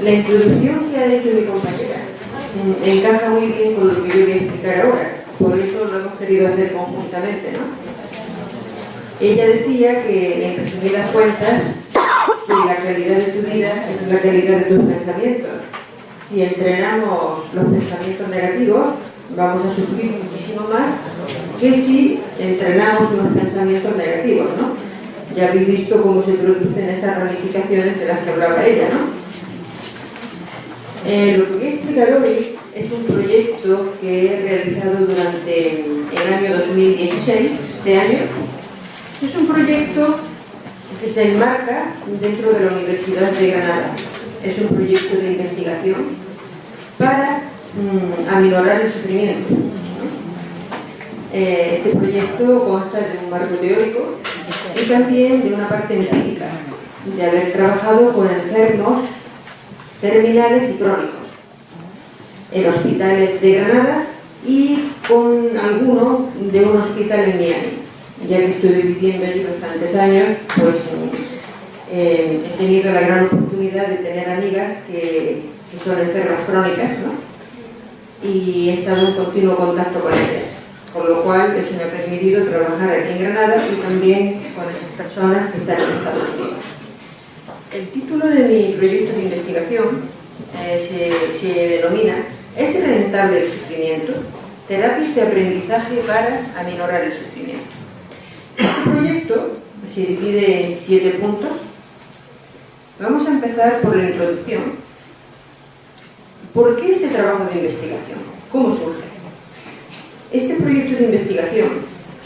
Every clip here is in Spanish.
La introducción que ha hecho mi compañera encaja muy bien con lo que yo voy a explicar ahora, por eso lo hemos querido hacer conjuntamente, ¿no? Ella decía que, en resumidas cuentas, que la calidad de tu vida es la calidad de tus pensamientos. Si entrenamos los pensamientos negativos, vamos a sufrir muchísimo más que si entrenamos los pensamientos negativos, ¿no? Ya habéis visto cómo se producen esas ramificaciones de las que hablaba ella, ¿no? Lo que voy a explicar hoy es un proyecto que he realizado durante el año 2016, este año. Es un proyecto que se enmarca dentro de la Universidad de Granada. Es un proyecto de investigación para aminorar el sufrimiento. Este proyecto consta de un marco teórico y también de una parte empírica, de haber trabajado con enfermos terminales y crónicos en hospitales de Granada y con alguno de un hospital en Miami. Ya que estoy viviendo allí bastantes años, pues he tenido la gran oportunidad de tener amigas que son enfermas crónicas, ¿no? Y he estado en continuo contacto con ellas, con lo cual eso me ha permitido trabajar aquí en Granada y también con esas personas que están en Estados Unidos. El título de mi proyecto de investigación se denomina ¿Es rentable el sufrimiento? Terapias de aprendizaje para aminorar el sufrimiento. Este proyecto se divide en 7 puntos. Vamos a empezar por la introducción. ¿Por qué este trabajo de investigación? ¿Cómo surge? Este proyecto de investigación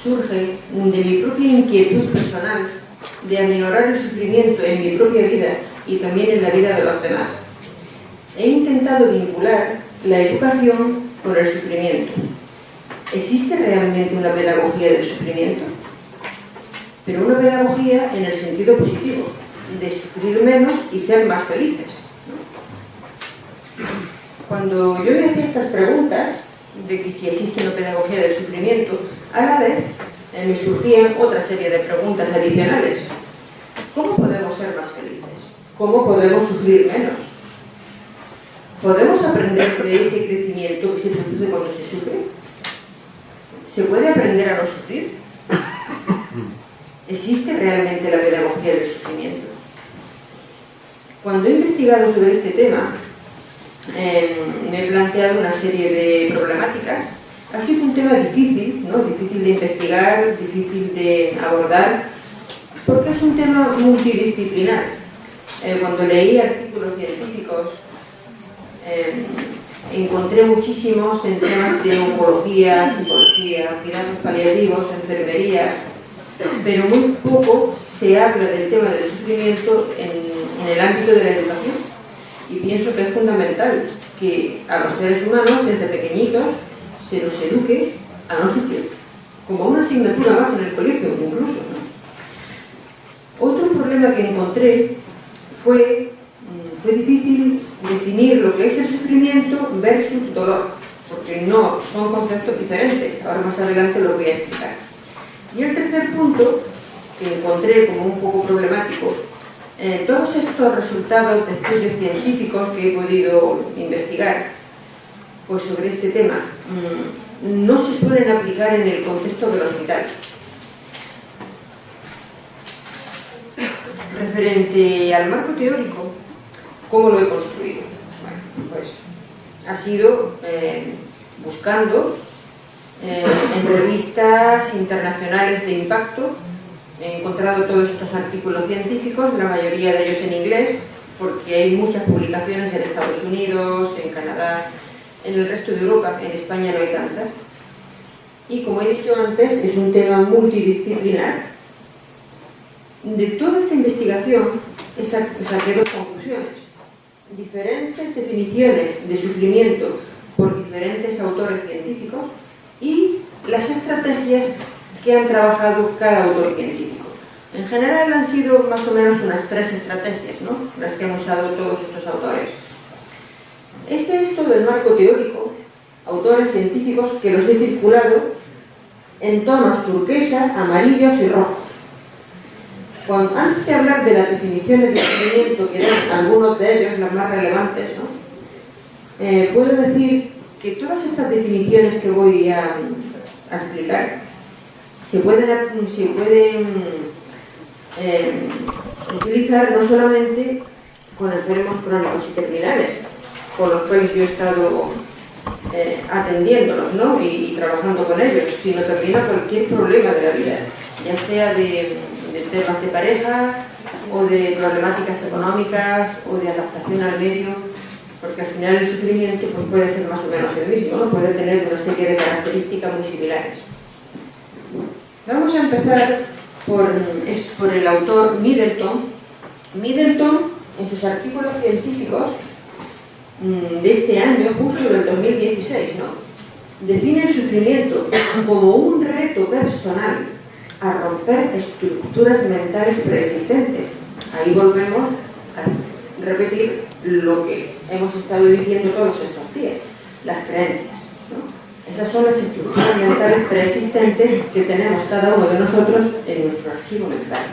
surge de mi propia inquietud personal de aminorar el sufrimiento en mi propia vida y también en la vida de los demás. He intentado vincular la educación con el sufrimiento. ¿Existe realmente una pedagogía del sufrimiento? Pero una pedagogía en el sentido positivo, de sufrir menos y ser más felices, ¿no? Cuando yo me hacía estas preguntas, de que si existe una pedagogía del sufrimiento, a la vez me surgían otra serie de preguntas adicionales. ¿Cómo podemos ser más felices? ¿Cómo podemos sufrir menos? ¿Podemos aprender de ese crecimiento que se produce cuando se sufre? ¿Se puede aprender a no sufrir? ¿Existe realmente la pedagogía del sufrimiento? Cuando he investigado sobre este tema, me he planteado una serie de problemáticas. Ha sido un tema difícil, ¿no? Difícil de investigar, difícil de abordar, porque es un tema multidisciplinar. Cuando leí artículos científicos, encontré muchísimos en temas de oncología, psicología, cuidados paliativos, enfermería, pero muy poco se habla del tema del sufrimiento en el ámbito de la educación. Y pienso que es fundamental que a los seres humanos, desde pequeñitos, se nos eduque a no sufrir, como una asignatura más en el colegio incluso, ¿no? Otro problema que encontré fue difícil definir lo que es el sufrimiento versus dolor, porque no son conceptos diferentes. Ahora más adelante lo voy a explicar. Y el tercer punto, que encontré como un poco problemático, todos estos resultados de estudios científicos que he podido investigar pues sobre este tema no se suelen aplicar en el contexto del hospital. Referente al marco teórico, ¿cómo lo he construido? Bueno, pues ha sido buscando en revistas internacionales de impacto. He encontrado todos estos artículos científicos, la mayoría de ellos en inglés, porque hay muchas publicaciones en Estados Unidos, en Canadá, en el resto de Europa. En España no hay tantas. Y como he dicho antes, es un tema multidisciplinar. De toda esta investigación saqué 2 conclusiones. Diferentes definiciones de sufrimiento por diferentes autores científicos y las estrategias que han trabajado cada autor científico. En general han sido más o menos unas 3 estrategias, ¿no?, las que han usado todos estos autores. Este es todo el marco teórico, autores científicos que los he circulado en tonos turquesa, amarillos y rojos. Antes de hablar de las definiciones de sufrimiento, que eran algunos de ellos, las más relevantes, ¿no? Puedo decir que todas estas definiciones que voy a explicar se pueden utilizar no solamente con enfermos crónicos y terminales, con los cuales yo he estado atendiéndolos, ¿no? y trabajando con ellos, sino también a cualquier problema de la vida, ya sea de temas de pareja o de problemáticas económicas o de adaptación al medio, porque al final el sufrimiento pues, puede ser más o menos el mismo, ¿no? Puede tener una serie de características muy similares. Vamos a empezar por el autor Middleton. Middleton, en sus artículos científicos de este año, justo del 2016, ¿no? Define el sufrimiento como un reto personal a romper estructuras mentales preexistentes. Ahí volvemos a repetir lo que hemos estado diciendo todos estos días, las creencias, ¿no? Esas son las estructuras mentales preexistentes que tenemos cada uno de nosotros en nuestro archivo mental.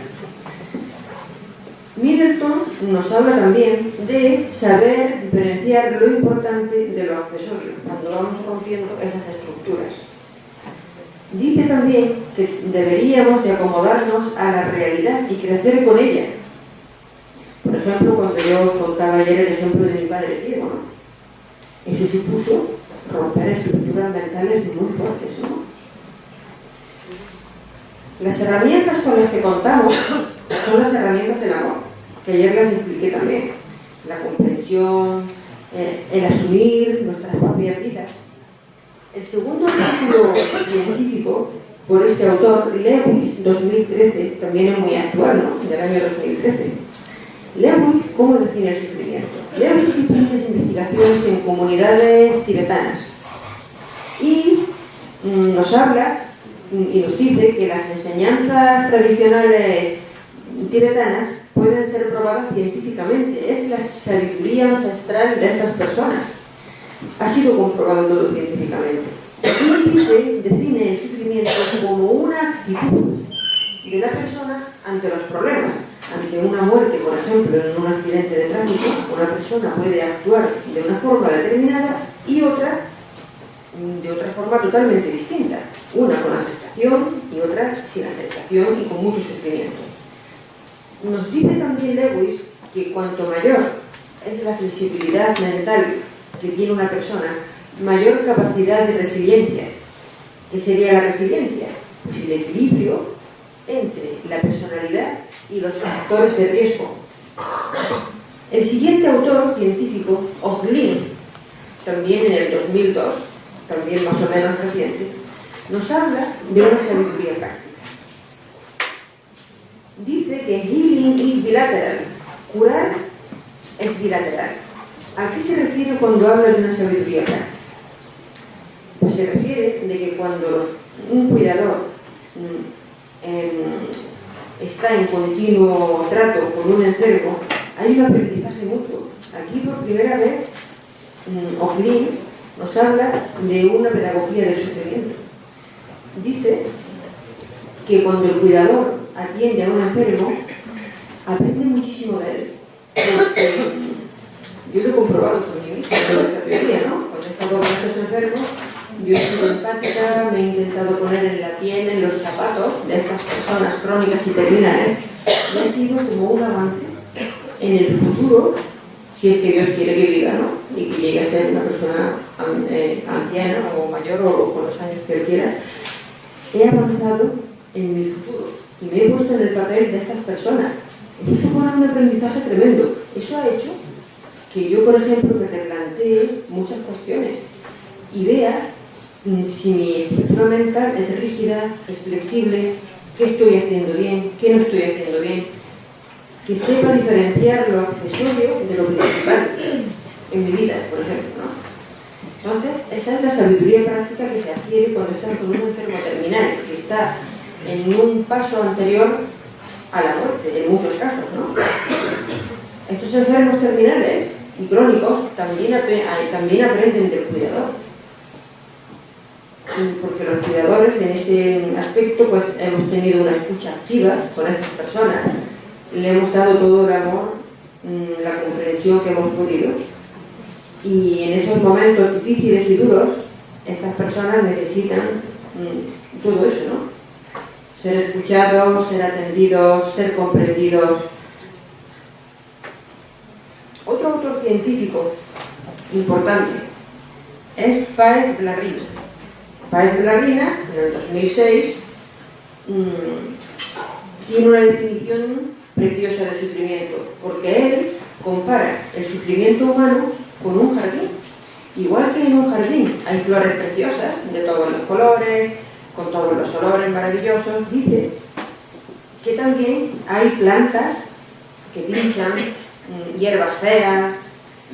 Middleton nos habla también de saber diferenciar lo importante de lo accesorio cuando vamos rompiendo esas estructuras. Dice también que deberíamos de acomodarnos a la realidad y crecer con ella. Por ejemplo, cuando yo contaba ayer el ejemplo de mi padre Diego, ¿no? Eso supuso romper estructuras mentales muy fuertes, ¿no? Las herramientas con las que contamos son las herramientas del amor, que ayer las expliqué también. La comprensión, el asumir nuestras propias vidas. El segundo artículo científico por este autor, Lewis, 2013, también es muy actual, ¿no? Del año 2013. Lewis, ¿cómo define el sufrimiento? Lewis hizo muchas investigaciones en comunidades tibetanas y nos habla y nos dice que las enseñanzas tradicionales tibetanas pueden ser probadas científicamente. Es la sabiduría ancestral de estas personas. Ha sido comprobado todo científicamente. Y define el sufrimiento como una actitud de la persona ante los problemas. Ante una muerte, por ejemplo, en un accidente de tráfico, una persona puede actuar de una forma determinada y otra de otra forma totalmente distinta. Una con aceptación y otra sin aceptación y con mucho sufrimiento. Nos dice también Lewis que cuanto mayor es la flexibilidad mental que tiene una persona, mayor capacidad de resiliencia. ¿Qué sería la resiliencia? Pues el equilibrio entre la personalidad y los factores de riesgo. El siguiente autor científico, O'Glynn, también en el 2002, también más o menos reciente, nos habla de una sabiduría práctica. Dice que healing is bilateral, curar es bilateral. ¿A qué se refiere cuando habla de una sabiduría práctica? Pues se refiere de que cuando un cuidador está en continuo trato con un enfermo, hay un aprendizaje mutuo. Aquí por primera vez O'Glynn nos habla de una pedagogía del sufrimiento. Dice que cuando el cuidador atiende a un enfermo, aprende muchísimo de él. Porque yo lo he comprobado por mí misma, esta teoría, ¿no? Cuando he estado con estos enfermos, yo he sido empática, me he intentado poner en la piel, en los zapatos de estas personas crónicas y terminales, y ha sido como un avance en el futuro, si es que Dios quiere que viva, ¿no? Y que llegue a ser una persona anciana o mayor o con los años que él quiera. He avanzado en mi futuro y me he puesto en el papel de estas personas. Eso supone un aprendizaje tremendo. Eso ha hecho que yo, por ejemplo, me replantee muchas cuestiones y vea si mi estructura mental es rígida, es flexible, qué estoy haciendo bien, qué no estoy haciendo bien, que sepa diferenciar lo accesorio de lo principal en mi vida, por ejemplo, ¿no? Entonces, esa es la sabiduría práctica que se adquiere cuando estás con un enfermo terminal, que está en un paso anterior a la muerte, en muchos casos, ¿no? Estos enfermos terminales y crónicos también aprenden del cuidador. Porque los cuidadores en ese aspecto pues hemos tenido una escucha activa con estas personas le hemos dado todo el amor, la comprensión que hemos podido, y en esos momentos difíciles y duros, estas personas necesitan todo eso, ¿no? Ser escuchados, ser atendidos, ser comprendidos. Otro autor científico importante es Páez-Larrina. Páez-Larrina, en el 2006, tiene una definición preciosa de sufrimiento, porque él compara el sufrimiento humano con un jardín. Igual que en un jardín hay flores preciosas, de todos los colores, con todos los olores maravillosos, dice que también hay plantas que pinchan, hierbas feas,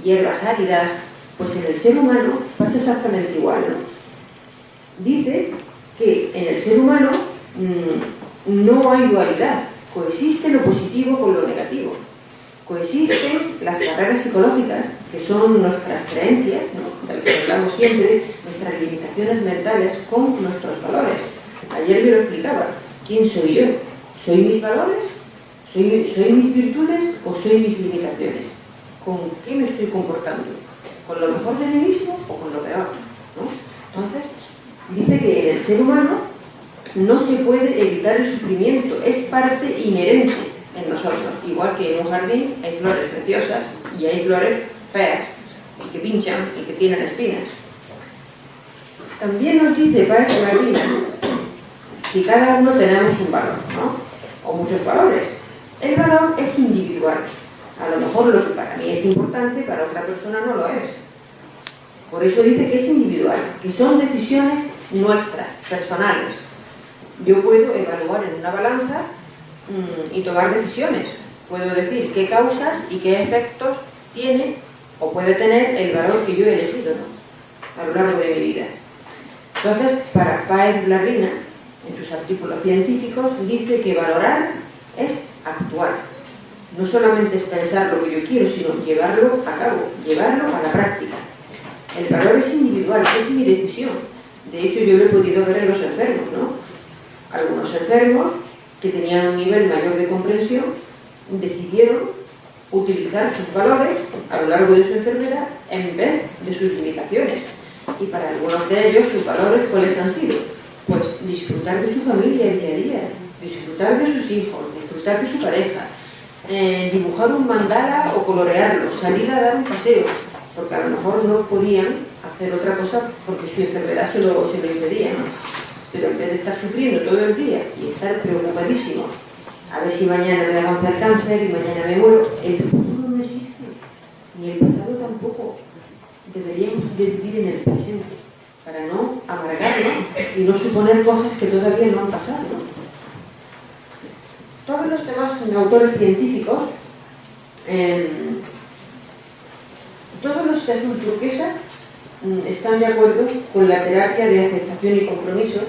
hierbas áridas. Pues en el ser humano pasa exactamente igual, ¿no? Dice que en el ser humano no hay dualidad, coexiste lo positivo con lo negativo, coexisten las barreras psicológicas, que son nuestras creencias, ¿no?, de las que hablamos siempre, nuestras limitaciones mentales, con nuestros valores. Ayer yo lo explicaba. ¿Quién soy yo? ¿Soy mis valores? ¿Soy mis virtudes o soy mis limitaciones? ¿Con qué me estoy comportando? ¿Con lo mejor de mí mismo o con lo peor? ¿No? Entonces, dice que en el ser humano no se puede evitar el sufrimiento, es parte inherente en nosotros. Igual que en un jardín hay flores preciosas y hay flores feas, y que pinchan y que tienen espinas. También nos dice Páez-Larrina que cada uno tenemos un valor, ¿no?, o muchos valores. El valor es individual. A lo mejor lo que para mí es importante, para otra persona no lo es. Por eso dice que es individual, que son decisiones nuestras, personales. Yo puedo evaluar en una balanza y tomar decisiones. Puedo decir qué causas y qué efectos tiene o puede tener el valor que yo he elegido, ¿no?, a lo largo de mi vida. Entonces, para Páez-Larrina, en sus artículos científicos, dice que valorar es actuar. No solamente es pensar lo que yo quiero, sino llevarlo a cabo, llevarlo a la práctica. El valor es individual, es mi decisión. De hecho, yo lo he podido ver en los enfermos, ¿no? Algunos enfermos que tenían un nivel mayor de comprensión decidieron utilizar sus valores a lo largo de su enfermedad en vez de sus limitaciones. Y para algunos de ellos, sus valores, ¿cuáles han sido? Pues disfrutar de su familia el día a día, disfrutar de sus hijos, disfrutar de su pareja, dibujar un mandala o colorearlo, salir a dar un paseo, porque a lo mejor no podían hacer otra cosa porque su enfermedad se lo impedía, ¿no? Pero en vez de estar sufriendo todo el día y estar preocupadísimo, a ver si mañana me avanza el cáncer y mañana me muero, el futuro no existe, ni el pasado tampoco. Deberíamos de vivir en el presente para no amargarnos y no suponer cosas que todavía no han pasado, ¿no? Todos los demás autores científicos, todos los de azul turquesa, están de acuerdo con la terapia de aceptación y compromiso,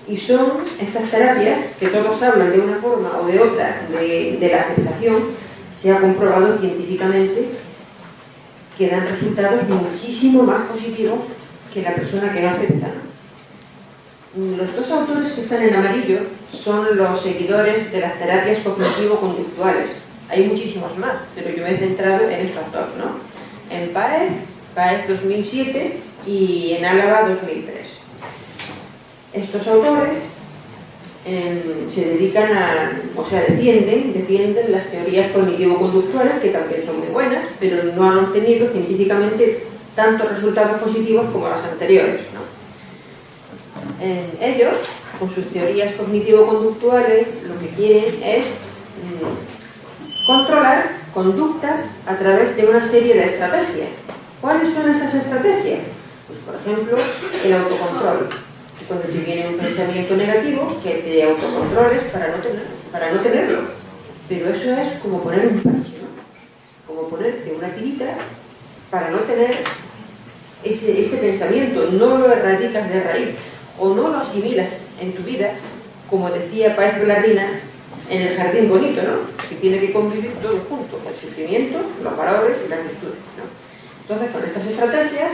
y son estas terapias que todos hablan de una forma o de otra de la aceptación. Se ha comprobado científicamente que dan resultados muchísimo más positivos que la persona que no acepta, ¿no? Los dos autores que están en amarillo son los seguidores de las terapias cognitivo-conductuales. Hay muchísimos más, pero yo me he centrado en estos dos, ¿no? En Páez 2007 y en Álava 2003. Estos autores se dedican defienden las teorías cognitivo-conductuales, que también son muy buenas, pero no han obtenido científicamente tantos resultados positivos como las anteriores, ¿no? Ellos, con sus teorías cognitivo-conductuales, lo que quieren es controlar conductas a través de una serie de estrategias. ¿Cuáles son esas estrategias? Pues, por ejemplo, el autocontrol. Cuando te viene un pensamiento negativo, que te autocontroles para no tenerlo. Pero eso es como poner un parche, ¿no? Como ponerte una tirita para no tener ese pensamiento. No lo erradicas de raíz o no lo asimilas en tu vida, como decía Páez-Larrina, en el jardín bonito, ¿no? Que tiene que convivir todo junto, el sufrimiento, los valores y las virtudes, ¿no? Entonces, con estas estrategias,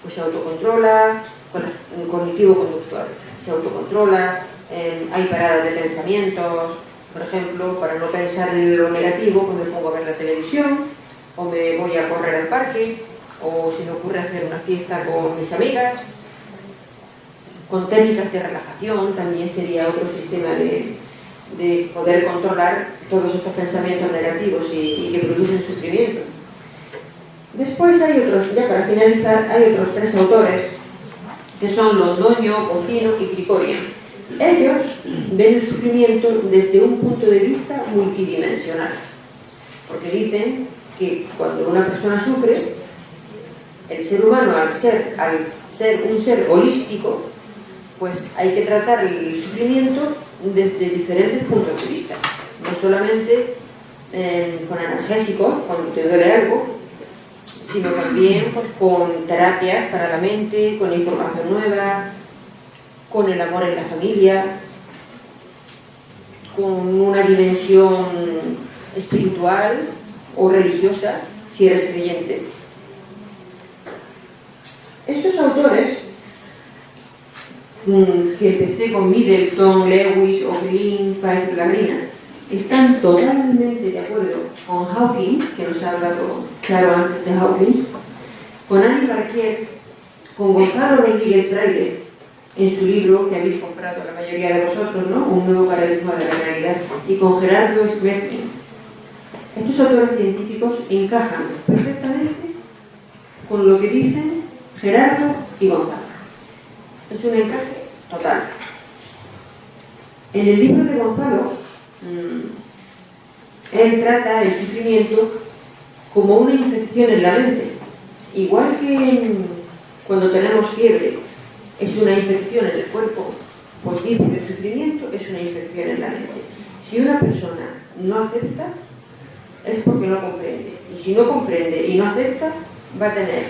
pues se autocontrola, con los cognitivo-conductuales, se autocontrola, hay paradas de pensamientos, Por ejemplo, para no pensar en lo negativo, pues me pongo a ver la televisión, o me voy a correr al parque, o se me ocurre hacer una fiesta con mis amigas. Con técnicas de relajación también sería otro sistema de poder controlar todos estos pensamientos negativos y que producen sufrimiento. Después hay otros, ya para finalizar, hay otros 3 autores, que son Londoño, Ocino y Krikorian. Ellos ven el sufrimiento desde un punto de vista multidimensional, porque dicen que cuando una persona sufre, el ser humano, al ser un ser holístico, pues hay que tratar el sufrimiento desde diferentes puntos de vista. No solamente con analgésicos, cuando te duele algo, sino también pues, con terapias para la mente, con información nueva, con el amor en la familia, con una dimensión espiritual o religiosa, si eres creyente. Estos autores, que empecé con Middleton, Lewis, O'Brien, Price, Lagrina, están totalmente de acuerdo con Hawkins, que nos ha hablado claro antes de Hawkins, con Annie Barquier, con Gonzalo Rodríguez Freire, en su libro que habéis comprado la mayoría de vosotros, ¿no? Un nuevo paradigma de la realidad, y con Gerardo Schmetling. Estos autores científicos encajan perfectamente con lo que dicen Gerardo y Gonzalo. Es un encaje total. En el libro de Gonzalo, él trata el sufrimiento como una infección en la mente. Igual que cuando tenemos fiebre es una infección en el cuerpo, pues dice que el sufrimiento es una infección en la mente. Si una persona no acepta, es porque no comprende. Y si no comprende y no acepta, va a tener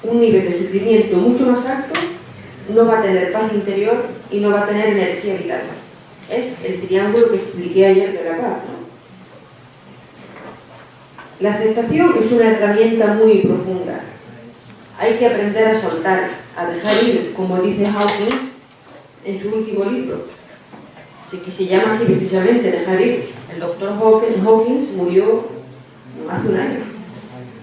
un nivel de sufrimiento mucho más alto, no va a tener paz interior y no va a tener energía vital. Es el triángulo que expliqué ayer de la paz, ¿no? La aceptación es una herramienta muy profunda. Hay que aprender a soltar, a dejar ir, como dice Hawkins en su último libro, que se llama así precisamente, Dejar ir. El doctor Hawkins murió hace un año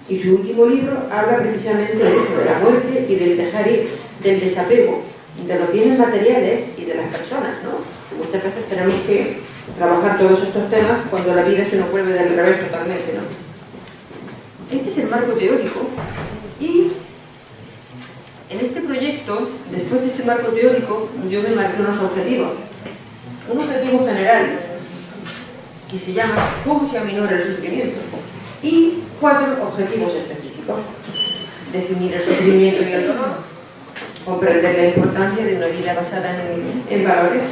y su último libro habla precisamente de eso, de la muerte y del dejar ir, del desapego de los bienes materiales y de las personas, ¿no? Muchas veces tenemos que trabajar todos estos temas cuando la vida se nos vuelve del revés totalmente, ¿no? Este es el marco teórico y en este proyecto, después de este marco teórico, yo me marqué unos objetivos. Un objetivo general que se llama ¿cómo se aminora el sufrimiento? Y 4 objetivos específicos. Definir el sufrimiento y el dolor, comprender la importancia de una vida basada en valores,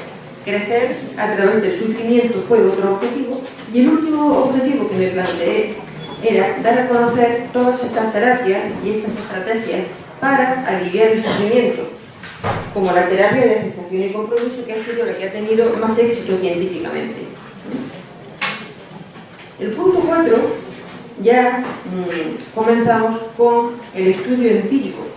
crecer a través del sufrimiento fue otro objetivo, y el último objetivo que me planteé era dar a conocer todas estas terapias y estas estrategias para aliviar el sufrimiento, como la terapia de aceptación y compromiso, que ha sido la que ha tenido más éxito científicamente. El punto 4, ya comenzamos con el estudio empírico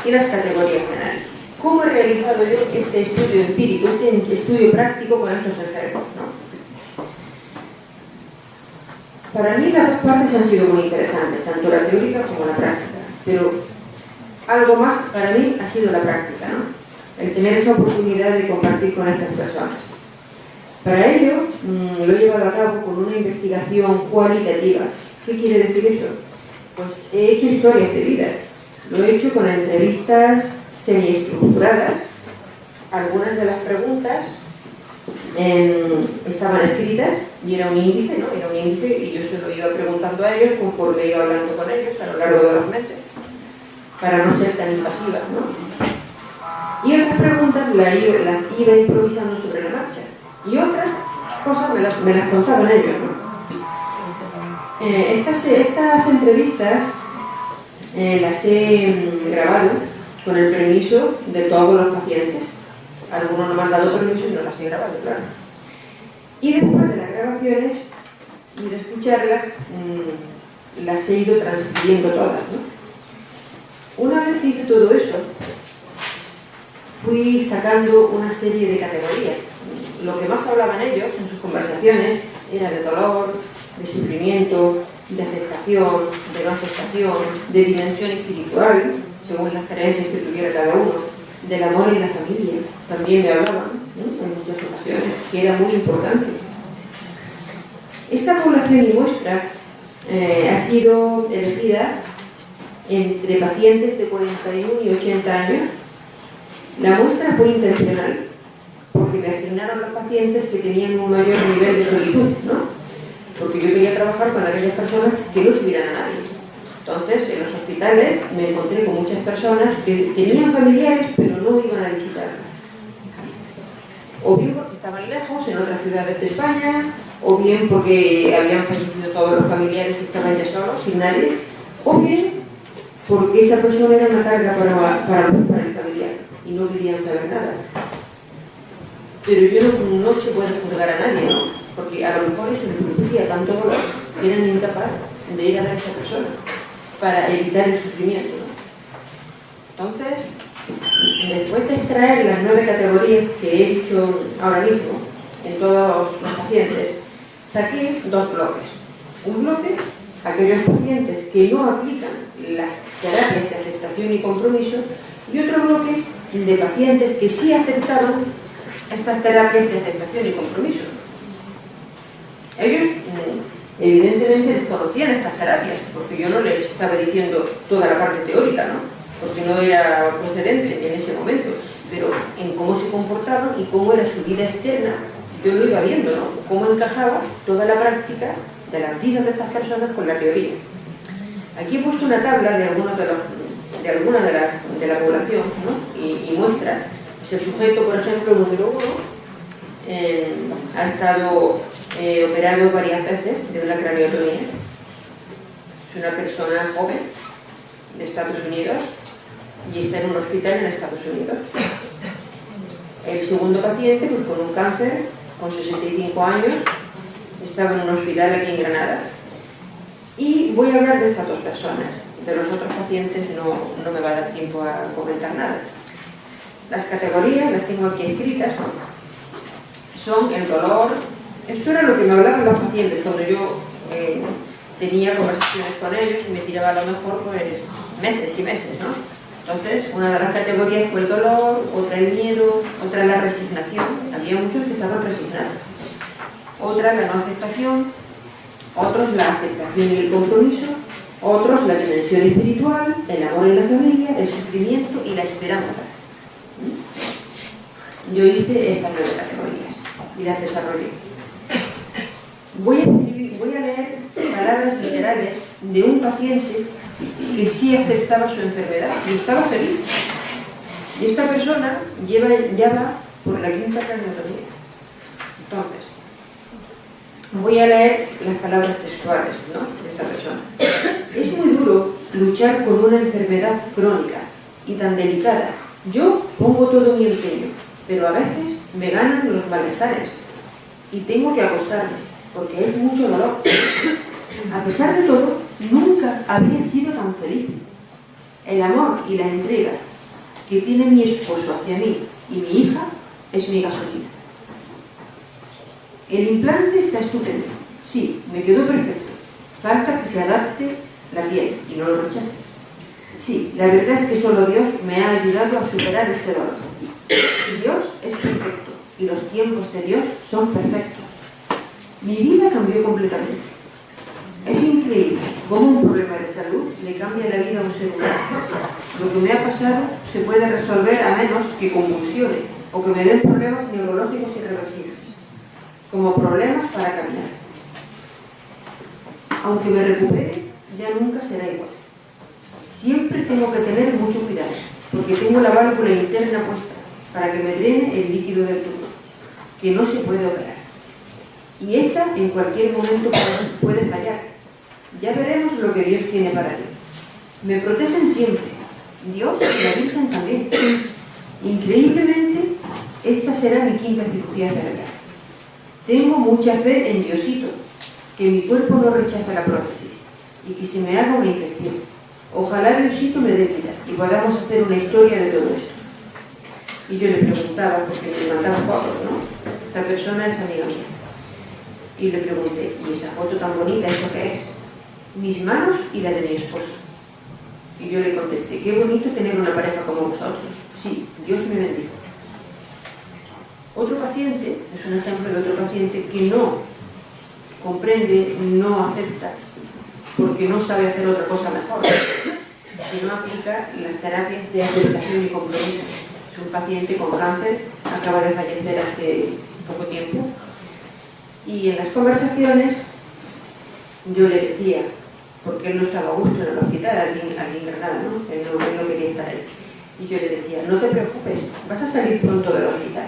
y las categorías de análisis. ¿Cómo he realizado yo este estudio empírico, este estudio práctico con estos enfermos, ¿no? Para mí las dos partes han sido muy interesantes, tanto la teórica como la práctica, pero algo más para mí ha sido la práctica, ¿no? El tener esa oportunidad de compartir con estas personas. Para ello, lo he llevado a cabo con una investigación cualitativa. ¿Qué quiere decir eso? Pues he hecho historias de vida. Lo he hecho con entrevistas semiestructuradas. Algunas de las preguntas estaban escritas y era un índice, ¿no? Era un índice y yo se lo iba preguntando a ellos conforme iba hablando con ellos a lo largo de los meses, para no ser tan invasivas, ¿no? Y otras preguntas las iba improvisando sobre la marcha. Y otras cosas me las contaban ellos, ¿no? Estas entrevistas las he grabado con el permiso de todos los pacientes. Algunos no me han dado permiso y no las he grabado, claro. Y después de las grabaciones y de escucharlas, las he ido transcribiendo todas, ¿no? Una vez que hice todo eso, fui sacando una serie de categorías. Lo que más hablaban ellos en sus conversaciones era de dolor, de sufrimiento, de aceptación, de no aceptación, de dimensión espiritual, según las creencias que tuviera cada uno, del amor en la familia. También me hablaban, ¿no?, en muchas ocasiones, que era muy importante. Esta población y muestra ha sido elegida entre pacientes de 41 y 80 años. La muestra fue intencional, porque le asignaron los pacientes que tenían un mayor nivel de solitud, ¿no? Porque yo quería trabajar con aquellas personas que no tuvieran a nadie. Entonces, en los hospitales me encontré con muchas personas que tenían familiares, pero no iban a visitarlos. O bien porque estaban lejos, en otras ciudades de España, o bien porque habían fallecido todos los familiares y estaban ya solos, sin nadie, o bien porque esa persona era una carga para el familiar y no querían saber nada. Pero yo no se puede juzgar a nadie, ¿no? Porque a lo mejor se les producía tanto dolor que eran incapaces de ir a ver a esa persona para evitar el sufrimiento, ¿no? Entonces, después de extraer las 9 categorías que he dicho ahora mismo en todos los pacientes, saqué 2 bloques. Un bloque, aquellos pacientes que no aplican las terapias de aceptación y compromiso, y otro bloque de pacientes que sí aceptaron estas terapias de aceptación y compromiso. Ellos evidentemente desconocían estas terapias, porque yo no les estaba diciendo toda la parte teórica, ¿no?, porque no era procedente en ese momento, pero en cómo se comportaban y cómo era su vida externa, yo lo iba viendo, ¿no?, cómo encajaba toda la práctica de las vidas de estas personas con la teoría. Aquí he puesto una tabla de alguna de la población, ¿no?, y muestra. El sujeto, por ejemplo, número 1, ha estado operado varias veces de una craniotomía. Es una persona joven de Estados Unidos y está en un hospital en Estados Unidos. El segundo paciente, pues con un cáncer, con 65 años, estaba en un hospital aquí en Granada. Y voy a hablar de estas 2 personas. De los otros pacientes no me va a dar tiempo a comentar nada. Las categorías las tengo aquí escritas, ¿no? Son el dolor. Esto era lo que me hablaban los pacientes cuando yo tenía conversaciones con ellos y me tiraba a lo mejor pues, meses y meses, ¿no? Entonces, una de las categorías fue el dolor, otra el miedo, otra la resignación. Había muchos que estaban resignados. Otra la no aceptación, otros la aceptación y el compromiso, otros la dimensión espiritual, el amor en la familia, el sufrimiento y la esperanza. Yo hice estas 9 categorías y las desarrollé. Voy a leer palabras literales de un paciente que sí aceptaba su enfermedad y estaba feliz. Y esta persona ya va por la 5ª craniotomía. Entonces, voy a leer las palabras textuales, ¿no?, de esta persona. Es muy duro luchar con una enfermedad crónica y tan delicada. Yo pongo todo mi empeño, pero a veces me ganan los malestares y tengo que acostarme porque es mucho dolor. A pesar de todo, nunca había sido tan feliz. El amor y la entrega que tiene mi esposo hacia mí y mi hija es mi gasolina. El implante está estupendo. Sí, me quedó perfecto. Falta que se adapte la piel y no lo rechace. Sí, la verdad es que solo Dios me ha ayudado a superar este dolor. Dios es perfecto y los tiempos de Dios son perfectos. Mi vida cambió completamente. Es increíble cómo un problema de salud le cambia la vida a un ser humano. Lo que me ha pasado se puede resolver a menos que convulsione o que me den problemas neurológicos irreversibles, como problemas para caminar. Aunque me recupere, ya nunca será igual. Siempre tengo que tener mucho cuidado, porque tengo la válvula interna puesta para que me drene el líquido del tubo, que no se puede operar. Y esa en cualquier momento puede fallar. Ya veremos lo que Dios tiene para mí. Me protegen siempre, Dios y la Virgen también. Increíblemente, esta será mi 5ª cirugía cerebral. Tengo mucha fe en Diosito, que mi cuerpo no rechaza la prótesis y que se me haga una infección. Ojalá Diosito me dé vida y podamos hacer una historia de todo esto. Y yo le preguntaba, porque me mandaba fotos, ¿no? Esta persona es amiga mía. Y le pregunté, ¿y esa foto tan bonita, eso qué es? Mis manos y la de mi esposo. Y yo le contesté, qué bonito tener una pareja como vosotros. Sí, Dios me bendijo. Otro paciente, es un ejemplo de otro paciente que no comprende, no acepta, porque no sabe hacer otra cosa mejor, que no aplica las terapias de aceptación y compromiso. Es un paciente con cáncer, acaba de fallecer hace poco tiempo, y en las conversaciones yo le decía, porque él no estaba a gusto en el hospital, aquí en Granada, ¿no? Él no quería estar ahí. Y yo le decía, no te preocupes, vas a salir pronto del hospital.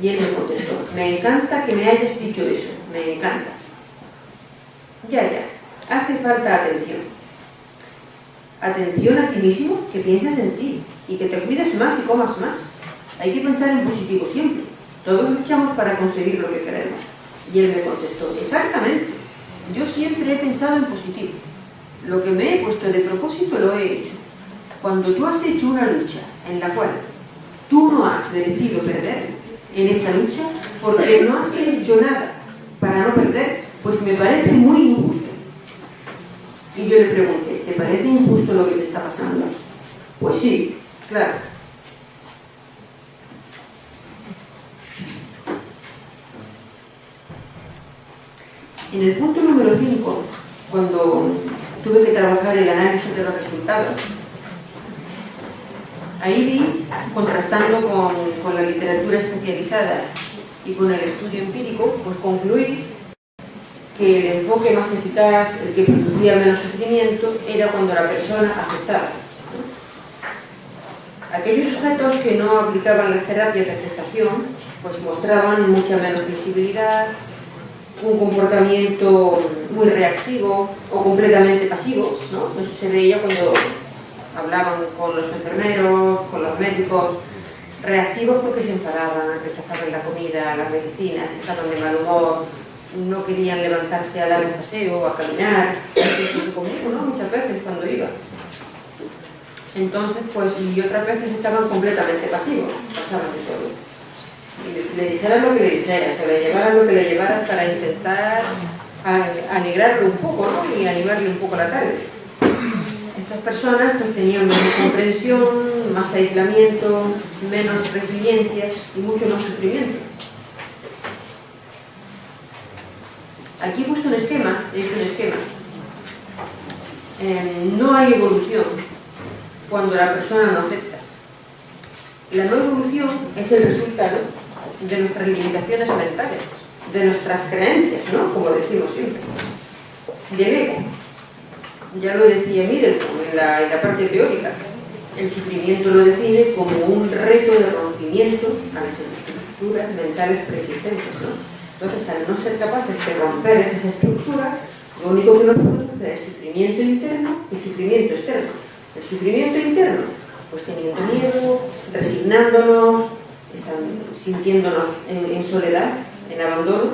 Y él me contestó, me encanta que me hayas dicho eso, me encanta. Ya, hace falta atención. Atención a ti mismo, que pienses en ti y que te cuides más y comas más. Hay que pensar en positivo siempre. Todos luchamos para conseguir lo que queremos. Y él me contestó, exactamente. Yo siempre he pensado en positivo. Lo que me he puesto de propósito lo he hecho. Cuando tú has hecho una lucha en la cual tú no has merecido perder en esa lucha, porque no has hecho nada para no perder, pues me parece muy injusto. Y yo le pregunté, ¿te parece injusto lo que te está pasando? Pues sí, claro. En el punto número 5, cuando tuve que trabajar el análisis de los resultados, ahí vi, contrastando con la literatura especializada y con el estudio empírico, pues concluí que el enfoque más eficaz, el que producía menos sufrimiento, era cuando la persona aceptaba. Aquellos sujetos que no aplicaban las terapias de aceptación, pues mostraban mucha menos flexibilidad, un comportamiento muy reactivo o completamente pasivo, ¿no? Eso se veía cuando hablaban con los enfermeros, con los médicos, reactivos porque se enfadaban, rechazaban la comida, las medicinas, estaban de mal humor, no querían levantarse a dar un paseo, a caminar, incluso conmigo, ¿no? Muchas veces cuando iba. Entonces, pues, y otras veces estaban completamente pasivos, pasaban de todo. Y le dijeran lo que le dijeras, o le llevaran lo que le llevaras para intentar alegrarlo un poco, ¿no? Y animarle un poco la tarde. Estas personas pues tenían menos comprensión, más aislamiento, menos resiliencia y mucho más sufrimiento. Aquí he puesto un esquema, no hay evolución cuando la persona no acepta. La no evolución es el resultado de nuestras limitaciones mentales, de nuestras creencias, ¿no? Como decimos siempre, del ego. Ya lo decía Middleton en la parte teórica. El sufrimiento lo define como un reto de rompimiento a las estructuras mentales preexistentes, ¿no? Entonces, al no ser capaces de romper esas estructuras, lo único que nos produce es sufrimiento interno y sufrimiento externo. El sufrimiento interno, pues teniendo miedo, resignándonos, sintiéndonos en soledad, en abandono.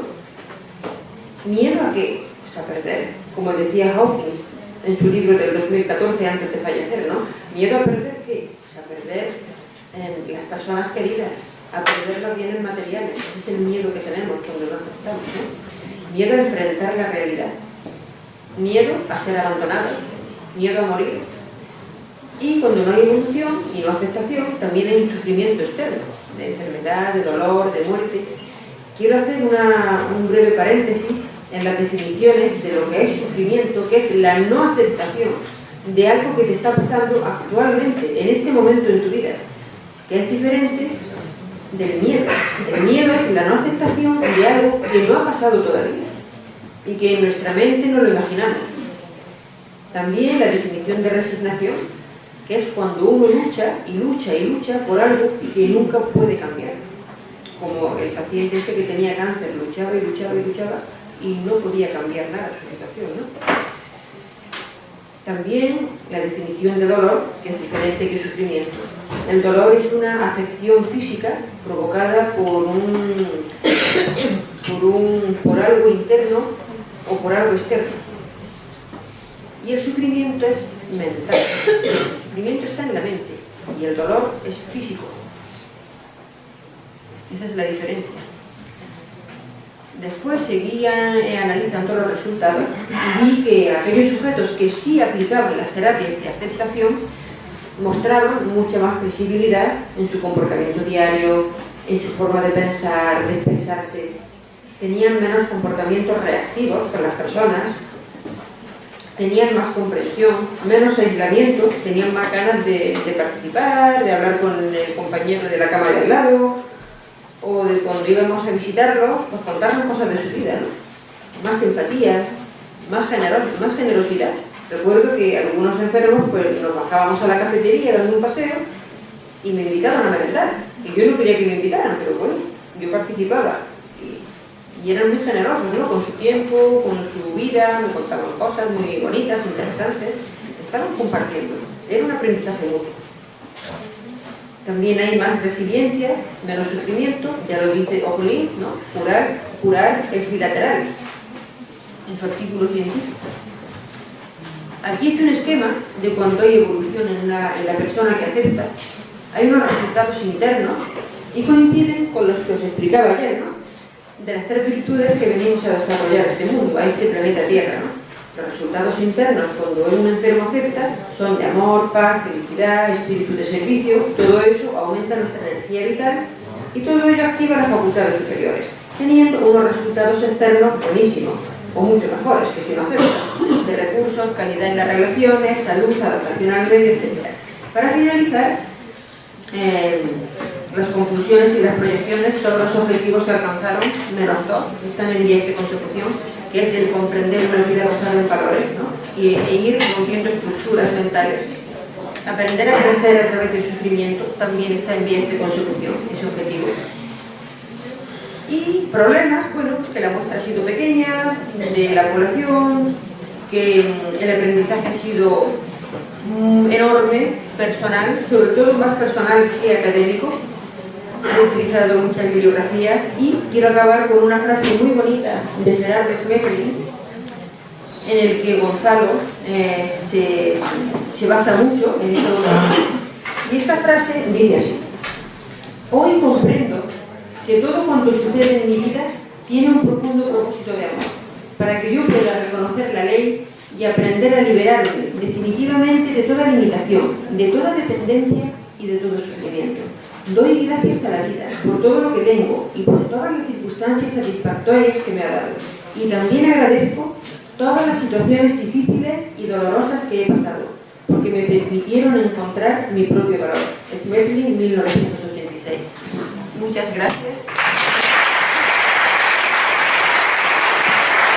¿Miedo a qué? Pues a perder, como decía Hawkins en su libro del 2014 antes de fallecer, ¿no? ¿Miedo a perder qué? Pues a perder las personas queridas, a perder los bienes materiales. Ese es el miedo que tenemos cuando nos aceptamos, ¿no? Miedo a enfrentar la realidad, miedo a ser abandonado, miedo a morir. Y cuando no hay evolución y no aceptación, también hay un sufrimiento externo, de enfermedad, de dolor, de muerte. Quiero hacer un breve paréntesis en las definiciones de lo que es sufrimiento, que es la no aceptación de algo que te está pasando actualmente, en este momento en tu vida, que es diferente del miedo. El miedo es la no aceptación de algo que no ha pasado todavía y que en nuestra mente no lo imaginamos. También la definición de resignación, que es cuando uno lucha y lucha y lucha por algo que nunca puede cambiar. Como el paciente este que tenía cáncer, luchaba y luchaba y luchaba y no podía cambiar nada su situación, ¿no? También la definición de dolor, que es diferente que sufrimiento. El dolor es una afección física provocada por algo interno o por algo externo. Y el sufrimiento es mental. El sufrimiento está en la mente y el dolor es físico. Esa es la diferencia. Después seguí analizando los resultados y vi que aquellos sujetos que sí aplicaban las terapias de aceptación mostraban mucha más flexibilidad en su comportamiento diario, en su forma de pensar, de expresarse. Tenían menos comportamientos reactivos con las personas, tenían más comprensión, menos aislamiento, tenían más ganas de participar, de hablar con el compañero de la cama de al lado, o de cuando íbamos a visitarlo, pues contarnos cosas de su vida, ¿no? Más empatía, más generosidad. Recuerdo que algunos enfermos pues nos bajábamos a la cafetería dando un paseo y me invitaron a merendar. Y yo no quería que me invitaran, pero bueno, yo participaba. Y eran muy generosos, ¿no? Con su tiempo, con su vida, me contaban cosas muy bonitas, interesantes. Estaban compartiendo. Era un aprendizaje mutuo. También hay más resiliencia, menos sufrimiento, ya lo dice Ohlin, ¿no? Curar es bilateral, en su artículo científico. Aquí he hecho un esquema de cuando hay evolución en la persona que acepta. Hay unos resultados internos y coinciden con los que os explicaba ayer, ¿no? De las 3 virtudes que venimos a desarrollar este mundo, a este planeta Tierra, ¿no? Los resultados internos, cuando un enfermo acepta, son de amor, paz, felicidad, espíritu de servicio. Todo eso aumenta nuestra energía vital y todo ello activa las facultades superiores, teniendo unos resultados externos buenísimos, o mucho mejores que si no acepta, de recursos, calidad en las relaciones, salud, adaptación al medio, etc. Para finalizar, las conclusiones y las proyecciones, todos los objetivos se alcanzaron, menos 2, están en vías de consecución, que es el comprender una vida basada en valores, ¿no? E ir rompiendo estructuras mentales. Aprender a crecer a través del sufrimiento también está en vías de consecución, ese objetivo. Y problemas, bueno, pues que la muestra ha sido pequeña, de la población, que el aprendizaje ha sido enorme, personal, sobre todo más personal que académico. He utilizado mucha bibliografía y quiero acabar con una frase muy bonita de Gerard Smetling, en el que Gonzalo se basa mucho en esto. Y esta frase dice así: hoy comprendo que todo cuanto sucede en mi vida tiene un profundo propósito de amor, para que yo pueda reconocer la ley y aprender a liberarme definitivamente de toda limitación, de toda dependencia y de todo sufrimiento. Doy gracias a la vida por todo lo que tengo y por todas las circunstancias satisfactorias que me ha dado. Y también agradezco todas las situaciones difíciles y dolorosas que he pasado, porque me permitieron encontrar mi propio valor. Smetling, 1986. Muchas gracias.